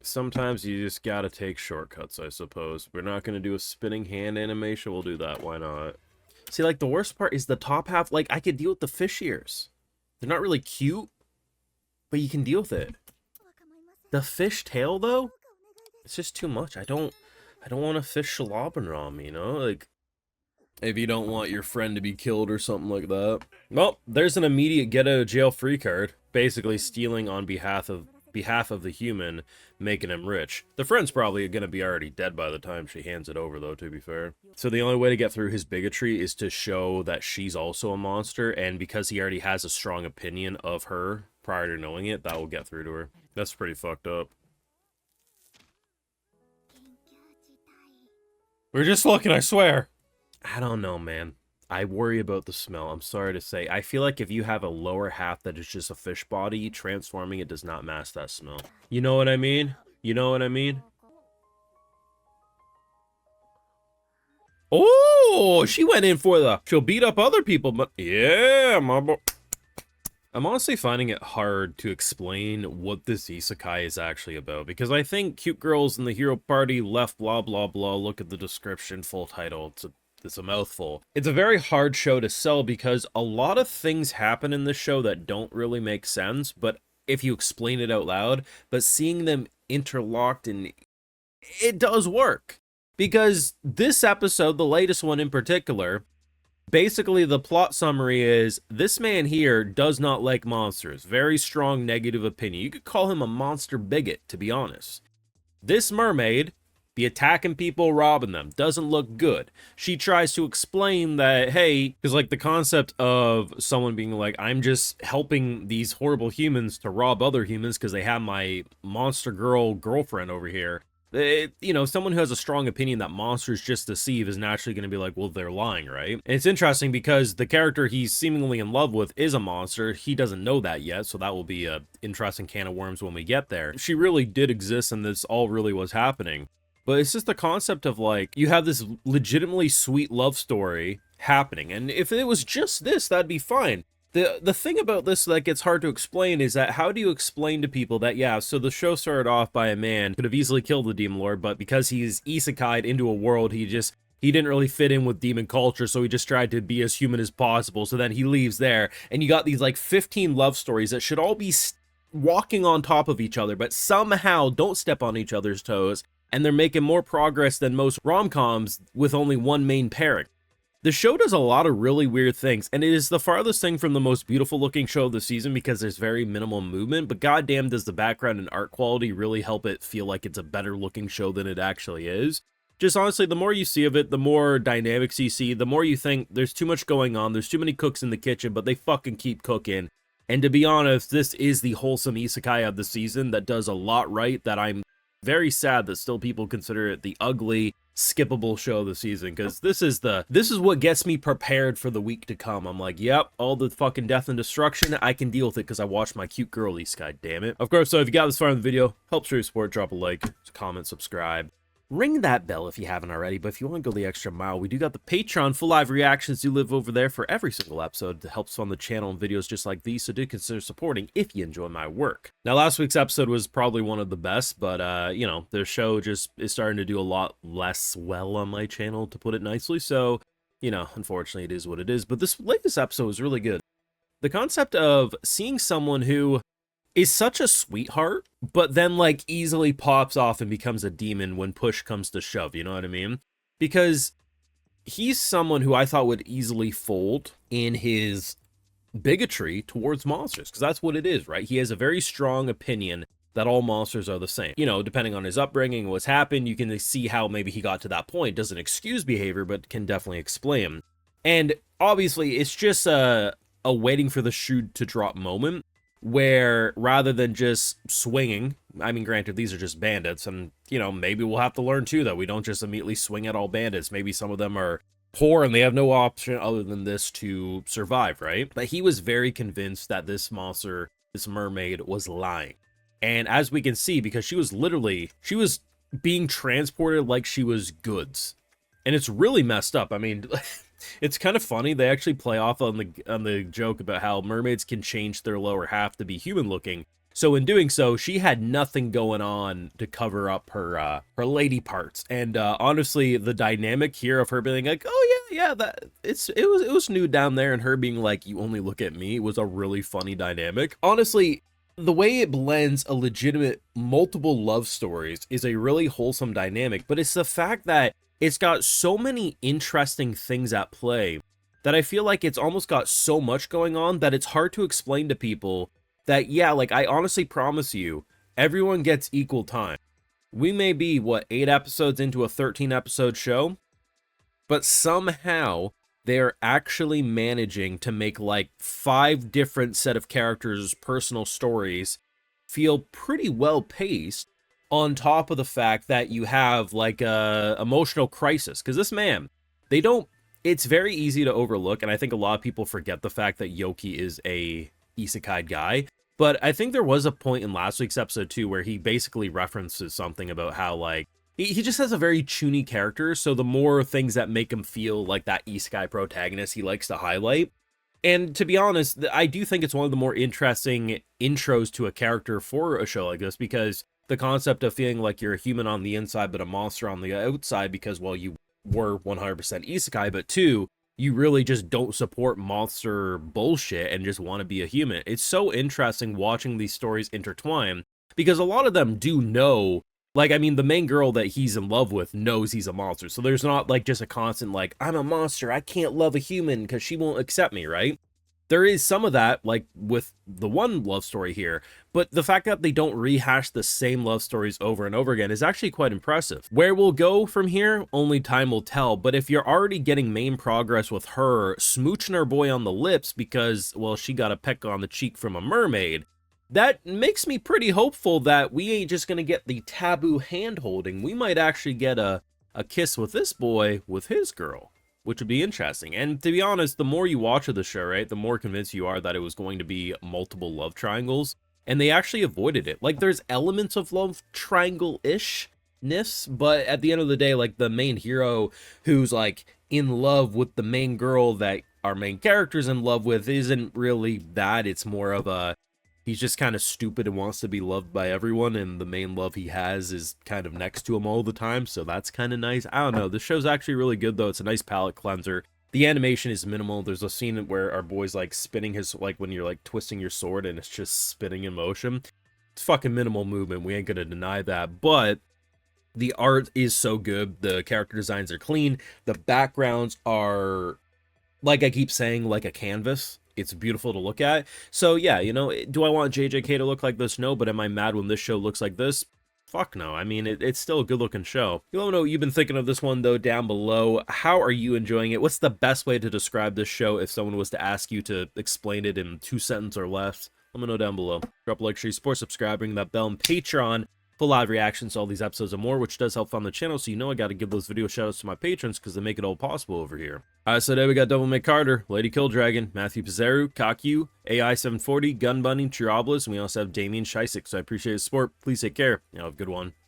Sometimes you just gotta take shortcuts, I suppose. We're not gonna do a spinning hand animation. We'll do that. Why not? See, like, the worst part is the top half. Like, I could deal with the fish ears. They're not really cute, but you can deal with it. The fish tail, though, it's just too much. I don't want a fish slobbering on me, you know? Like, if you don't want your friend to be killed or something like that. Well, there's an immediate get out of jail free card, basically stealing on behalf of the human, making him rich. The friend's probably gonna be already dead by the time she hands it over, though, to be fair. So the only way to get through his bigotry is to show that she's also a monster, and because he already has a strong opinion of her prior to knowing it, that will get through to her. That's pretty fucked up. We're just looking, I swear. I don't know, man. I worry about the smell. I'm sorry to say. I feel like if you have a lower half that is just a fish body, transforming it does not mask that smell. You know what I mean? You know what I mean? Oh, she went in for the... She'll beat up other people, but... Yeah, my boy. I'm honestly finding it hard to explain what this isekai is actually about, because I think cute girls in the hero party left blah blah blah, look at the description, full title, it's a mouthful. It's a very hard show to sell because a lot of things happen in this show that don't really make sense, but if you explain it out loud, but seeing them interlocked, and it does work. Because this episode, the latest one in particular, basically the plot summary is this man here does not like monsters. Very strong negative opinion. You could call him a monster bigot, to be honest. This mermaid be attacking people, robbing them. Doesn't look good. She tries to explain that, hey, because like the concept of someone being like, I'm just helping these horrible humans to rob other humans because they have my monster girlfriend over here. You know, someone who has a strong opinion that monsters just deceive is naturally going to be like, well, they're lying, right? And it's interesting because the character he's seemingly in love with is a monster. He doesn't know that yet, so that will be a interesting can of worms when we get there. She really did exist, and this all really was happening. But it's just the concept of, like, you have this legitimately sweet love story happening, and if it was just this, that'd be fine. The thing about this that gets hard to explain is that how do you explain to people that, yeah, so the show started off by a man, could have easily killed the Demon Lord, but because he's isekai'd into a world, he didn't really fit in with demon culture, so he just tried to be as human as possible, so then he leaves there, and you got these, like, 15 love stories that should all be walking on top of each other, but somehow don't step on each other's toes, and they're making more progress than most rom-coms with only one main pairing. The show does a lot of really weird things, and it is the farthest thing from the most beautiful looking show of the season because there's very minimal movement, but goddamn does the background and art quality really help it feel like it's a better looking show than it actually is. Just honestly, the more you see of it, the more dynamics you see, the more you think there's too much going on, there's too many cooks in the kitchen, but they fucking keep cooking. And to be honest, this is the wholesome isekai of the season that does a lot right, that I'm very sad that still people consider it the ugly, skippable show of the season, because this is what gets me prepared for the week to come. I'm like, yep, all the fucking death and destruction, I can deal with it because I watched my cute girl isekai, damn it. Of course, so if you got this far in the video, help show your support, drop a like, comment, subscribe. Ring that bell if you haven't already, but if you want to go the extra mile, we do got the Patreon. Full live reactions do live over there for every single episode. It helps fund the channel and videos just like these, so do consider supporting if you enjoy my work. Now, last week's episode was probably one of the best, but, you know, the show just is starting to do a lot less well on my channel, to put it nicely, so, you know, unfortunately it is what it is, but this latest episode was really good. The concept of seeing someone who is such a sweetheart, but then, like, easily pops off and becomes a demon when push comes to shove, you know what I mean? Because he's someone who I thought would easily fold in his bigotry towards monsters, because that's what it is, right? He has a very strong opinion that all monsters are the same. You know, depending on his upbringing, what's happened, you can see how maybe he got to that point. Doesn't excuse behavior, but can definitely explain. And obviously, it's just a waiting for the shoe to drop moment, where rather than just swinging, I mean, granted, these are just bandits, and, you know, maybe we'll have to learn too that we don't just immediately swing at all bandits. Maybe some of them are poor and they have no option other than this to survive, right? But he was very convinced that this monster, this mermaid, was lying. And as we can see, because she was being transported like she was goods. And it's really messed up. I mean, it's kind of funny. They actually play off on the joke about how mermaids can change their lower half to be human looking. So in doing so, she had nothing going on to cover up her lady parts. And honestly, the dynamic here of her being like, "Oh yeah, that it was nude down there," and her being like, "You only look at me," was a really funny dynamic. Honestly, the way it blends a legitimate multiple love stories is a really wholesome dynamic, but it's the fact that it's got so many interesting things at play that I feel like it's almost got so much going on that it's hard to explain to people that, yeah, like, I honestly promise you, everyone gets equal time. We may be, what, 8 episodes into a 13-episode show? But somehow, they're actually managing to make, like, 5 different set of characters' personal stories feel pretty well-paced, on top of the fact that you have, like, a emotional crisis. Because this man, they don't... It's very easy to overlook, and I think a lot of people forget the fact that Yoki is a isekai guy, but I think there was a point in last week's episode too where he basically references something about how, like, he just has a very chuny character, so the more things that make him feel like that isekai protagonist he likes to highlight. And to be honest, I do think it's one of the more interesting intros to a character for a show like this, because the concept of feeling like you're a human on the inside but a monster on the outside because, well, you were 100% isekai, but 2, you really just don't support monster bullshit and just want to be a human. It's so interesting watching these stories intertwine, because a lot of them do know, like, I mean, the main girl that he's in love with knows he's a monster, so there's not, like, just a constant, like, I'm a monster, I can't love a human because she won't accept me, right? There is some of that, like, with the one love story here, but the fact that they don't rehash the same love stories over and over again is actually quite impressive. Where we'll go from here, only time will tell, but if you're already getting main progress with her smooching her boy on the lips because, well, she got a peck on the cheek from a mermaid, that makes me pretty hopeful that we ain't just gonna get the taboo hand-holding. We might actually get a kiss with this boy with his girl, which would be interesting. And to be honest, the more you watch of the show, right, the more convinced you are that it was going to be multiple love triangles, and they actually avoided it. Like, there's elements of love triangle-ish-ness, but at the end of the day, like, the main hero who's, like, in love with the main girl that our main character's in love with isn't really that. It's more of a... He's just kind of stupid and wants to be loved by everyone, and the main love he has is kind of next to him all the time, so that's kind of nice. I don't know, the show's actually really good, though. It's a nice palate cleanser. The animation is minimal. There's a scene where our boy's, like, spinning his, like, when you're, like, twisting your sword, and it's just spinning in motion. It's fucking minimal movement, we ain't gonna deny that, but the art is so good. The character designs are clean. The backgrounds are, like I keep saying, like a canvas. It's beautiful to look at. So yeah, you know, do I want JJK to look like this? No, but am I mad when this show looks like this? Fuck no. I mean, it's still a good looking show. You let me know what you've been thinking of this one, though, down below. How are you enjoying it? What's the best way to describe this show if someone was to ask you to explain it in 2 sentences or less? Let me know down below. Drop a like, share, support, subscribe, ring that bell, and Patreon. Full live reactions to all these episodes and more, which does help fund the channel, so you know I gotta give those video shoutouts to my patrons because they make it all possible over here. Alright, so today we got Devil May Carter, Lady Killdragon, Matthew Pizarro, Kakyu, AI740, Gun Bunny, Chiroblis, and we also have Damien Shisek, so I appreciate his support. Please take care, you know, have a good one.